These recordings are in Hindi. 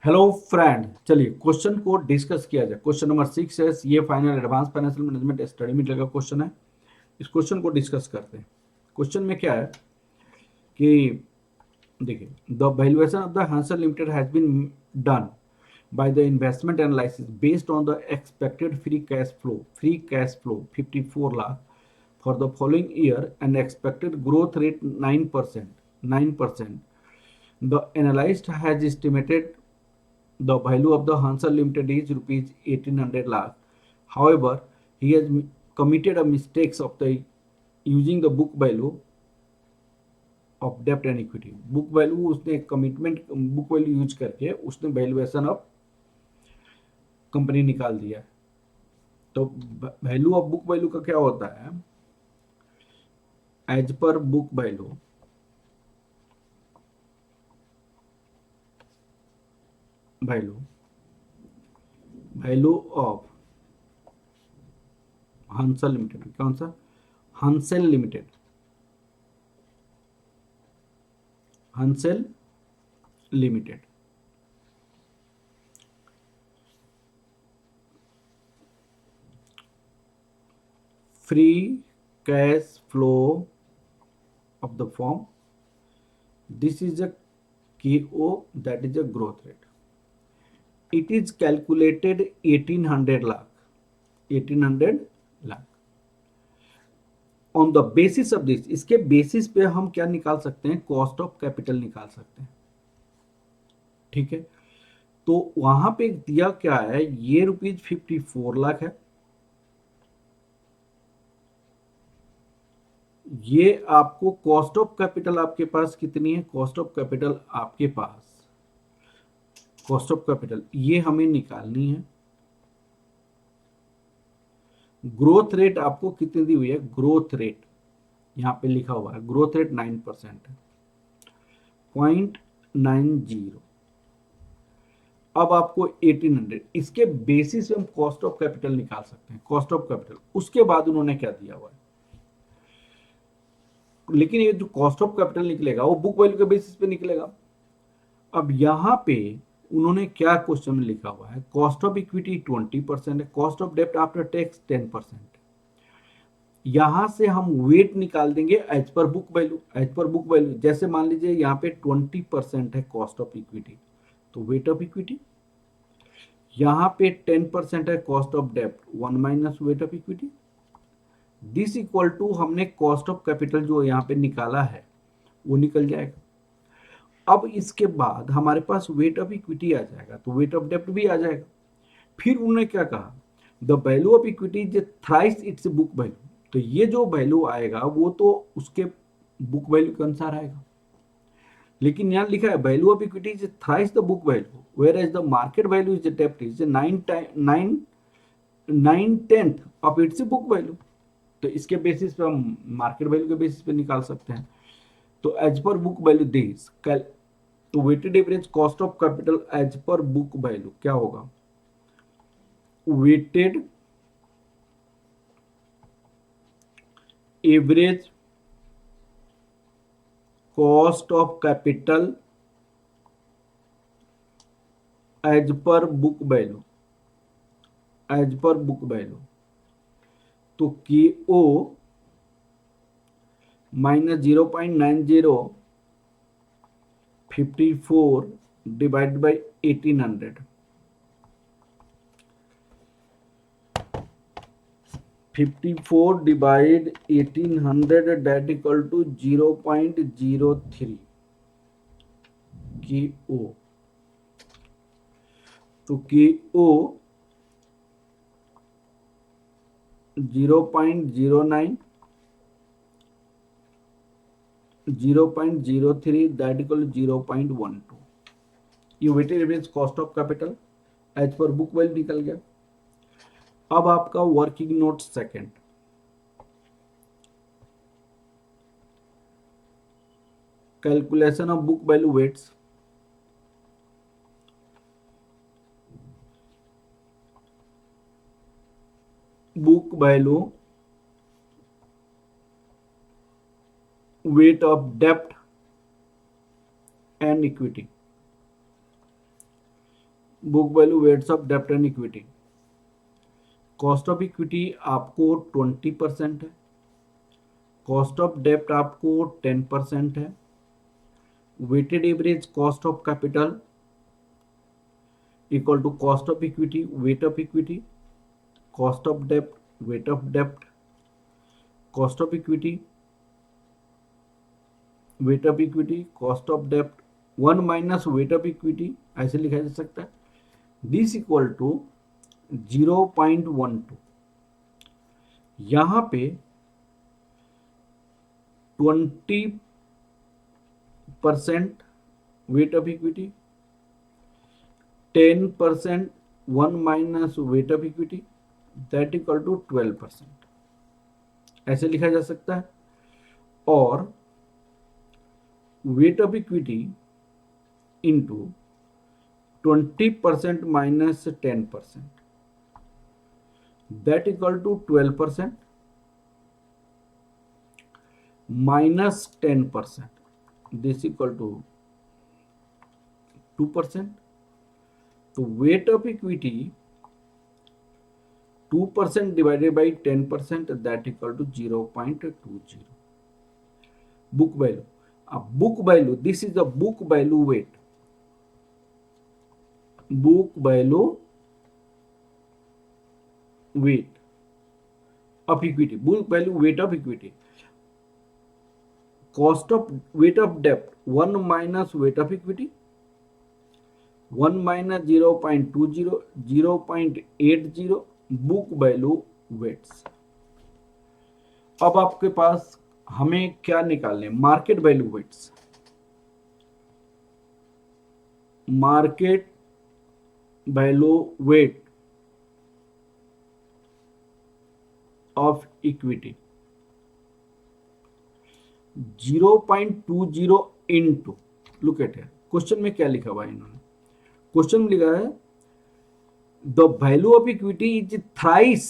हेलो फ्रेंड, चलिए क्वेश्चन को डिस्कस किया जाए। क्वेश्चन नंबर 6 है, ये final advance financial management study material का क्वेश्चन है। इस क्वेश्चन को डिस्कस करते हैं। क्वेश्चन में क्या है कि देखिए, the valuation of the Hansal limited has been done by the investment analysis based on the expected free cash flow 54 lakh for the following year and expected growth rate 9%. The analyst has estimated the value of the Hansel Limited is rupees 1800 lakh. However, he has committed a mistakes of the using the book value of डेप्ट एंड इक्विटी। बुक वैल्यू उसने कमिटमेंट बुक वैल्यू यूज करके उसने वैल्यूएशन ऑफ कंपनी निकाल दिया। तो वैल्यू ऑफ बुक वैल्यू का क्या होता है? As per book value value value of Hansal limited. कौन सा? Hansel limited. Hansel limited free cash flow of the firm. This is a KO, that is a growth rate. It is calculated 1800 lakh. 1800 lakh. On the basis of this, इसके बेसिस पे हम क्या निकाल सकते हैं? कॉस्ट ऑफ कैपिटल निकाल सकते हैं। ठीक है, तो वहां पे दिया क्या है? ये रुपीज 54 लाख है। ये आपको कॉस्ट ऑफ कैपिटल आपके पास कितनी है? कॉस्ट ऑफ कैपिटल आपके पास कॉस्ट ऑफ कैपिटल ये हमें निकालनी है। ग्रोथ रेट आपको कितनी दी हुई है? ग्रोथ रेट यहां पे लिखा हुआ है, ग्रोथ रेट 9% है, 0.90। अब आपको 1800, इसके बेसिस पे हम कॉस्ट ऑफ कैपिटल निकाल सकते हैं। कॉस्ट ऑफ कैपिटल उसके बाद उन्होंने क्या दिया हुआ है, लेकिन ये जो कॉस्ट ऑफ कैपिटल निकलेगा वो बुक वैल्यू के बेसिस पे निकलेगा। अब यहां पे उन्होंने क्या क्वेश्चन में लिखा हुआ है? कॉस्ट ऑफ इक्विटी 20% है, कॉस्ट ऑफ डेप्ट आफ्टर टैक्स 10%। यहां से हम वेट निकाल देंगे as per book value. As per book value जैसे मान लीजिए यहाँ पे 20% है कॉस्ट ऑफ इक्विटी, तो वेट ऑफ इक्विटी। यहाँ पे 10% है कॉस्ट ऑफ डेप्ट, 1 minus weight of equity. This equal to हमने कॉस्ट ऑफ कैपिटल जो यहाँ पे निकाला है वो निकल जाएगा। अब इसके बाद हमारे पास वेट ऑफ इक्विटी आ जाएगा, तो वेट ऑफ डेप्ट भी आ जाएगा। फिर उन्होंने क्या कहा? The value of equity is thrice it's book value. तो ये जो वैल्यू आएगा वो तो उसके बुक वैल्यू के अनुसार आएगा, लेकिन यहाँ लिखा है value of equity is thrice the book value where as the market value is डेप्ट is 9/10 of its book value. तो इसके बेसिस पे हम मार्केट वैल्यू के बेसिस पे निकाल सकते हैं। तो as per book value this तो weighted average cost of capital as per book value क्या होगा? Weighted average cost of capital as per book value. As per book value तो K O minus 0.90, 54 divide by 1800। 54 divide 1800 debt equal to 0.03 K ओ। तो के ओ 0.09, 0.03 दैट इक्वल 0.12। ये weighted average cost of capital as per book value निकल गया। अब आपका working note second, calculation of book value weights. Book value weight of debt and equity। Book value weights of डेप्ट and equity. Cost of equity आपको 20% है, कॉस्ट ऑफ डेप्ट आपको 10% है, weighted average cost of capital equal to cost of equity weight of equity, cost of dept wait of dept, cost of equity weight of equity, cost of डेप्ट 1 माइनस वेट ऑफ इक्विटी, ऐसे लिखा जा सकता है। This equal to 0.12। यहां पे 20% weight of equity, 10% 1 minus weight of equity that equal to 12%, ऐसे लिखा जा सकता है। और weight of equity into 20% minus 10% that equal to 12% minus 10%, this equal to 2%। तो weight of equity 2% divided by 10% that equal to 0.20। Book value, अब book value, this is the book value weight, book value weight of equity, book value weight of equity, cost of weight of डेप्ट 1 minus weight of equity, 1 minus 0.20, 0.80 book value weights. अब आपके पास हमें क्या निकालने, market value weights, market value weight of equity 0.20 into, look at है क्वेश्चन में क्या लिखा हुआ है, इन्होंने क्वेश्चन में लिखा है the value of equity is thrice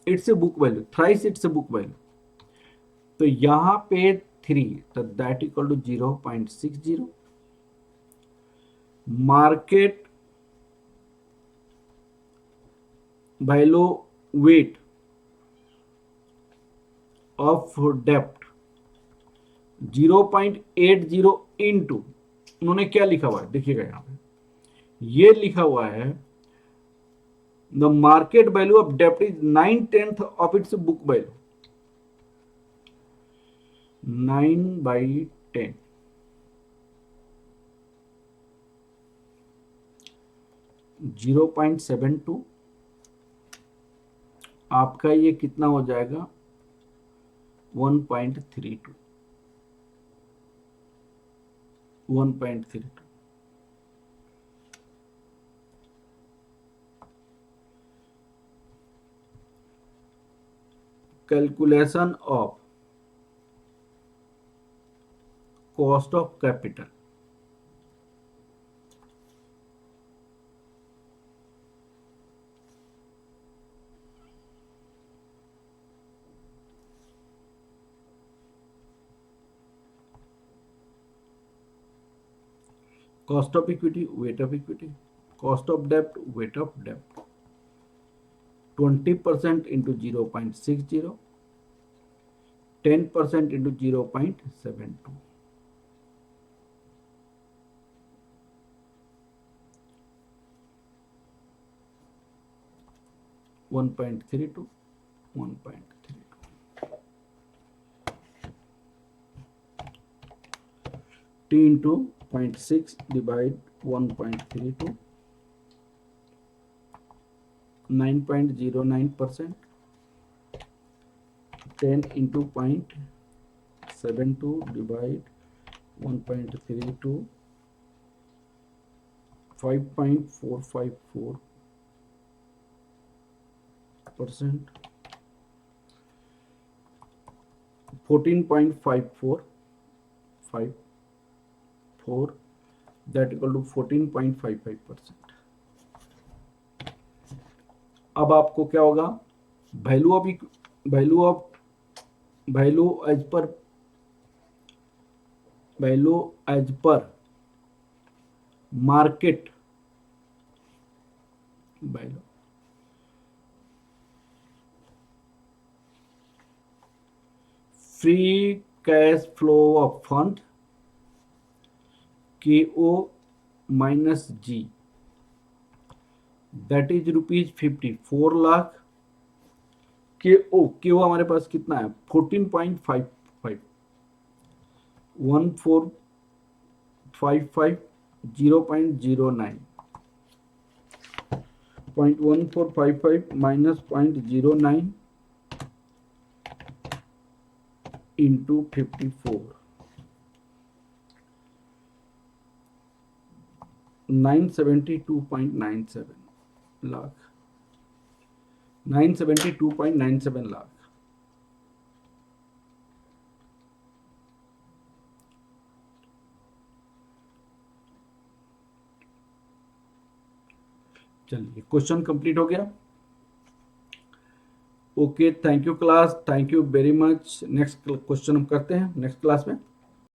its a book value, thrice its a book value. तो यहां पे 3, तो that equal to 0.60, market value weight of डेप्ट 0.80 इंटू, उन्होंने क्या लिखा हुआ है देखिएगा, यहां पे ये लिखा हुआ है द मार्केट वैल्यू ऑफ डेप्ट is 9/10 of its book value, 9/10, (0.72) आपका ये कितना हो जाएगा 1.32, 1.32। Calculation of cost of capital, cost of equity weight of equity, cost of debt weight of debt, 20% into 0.60, 10% into 0.72, 1.32, 1.32, t into 0.6 divide 1.32, 9.09%, 10 into 0.72 divide 1.32, 5.454%, 14.5454, that equal to 14.55%। अब आपको क्या होगा, value of value as per market by लो। Free cash flow of fund KO minus G, that is ₹54 lakh. KO हमारे पास कितना है 14.55, 1455 0.09, 0.1455 माइनस 0.09 इंटू 54, 972.97 लाख, 972.97 लाख। चलिए क्वेश्चन कंप्लीट हो गया। Okay, thank you class, thank you very much. Next question हम करते हैं नेक्स्ट क्लास में।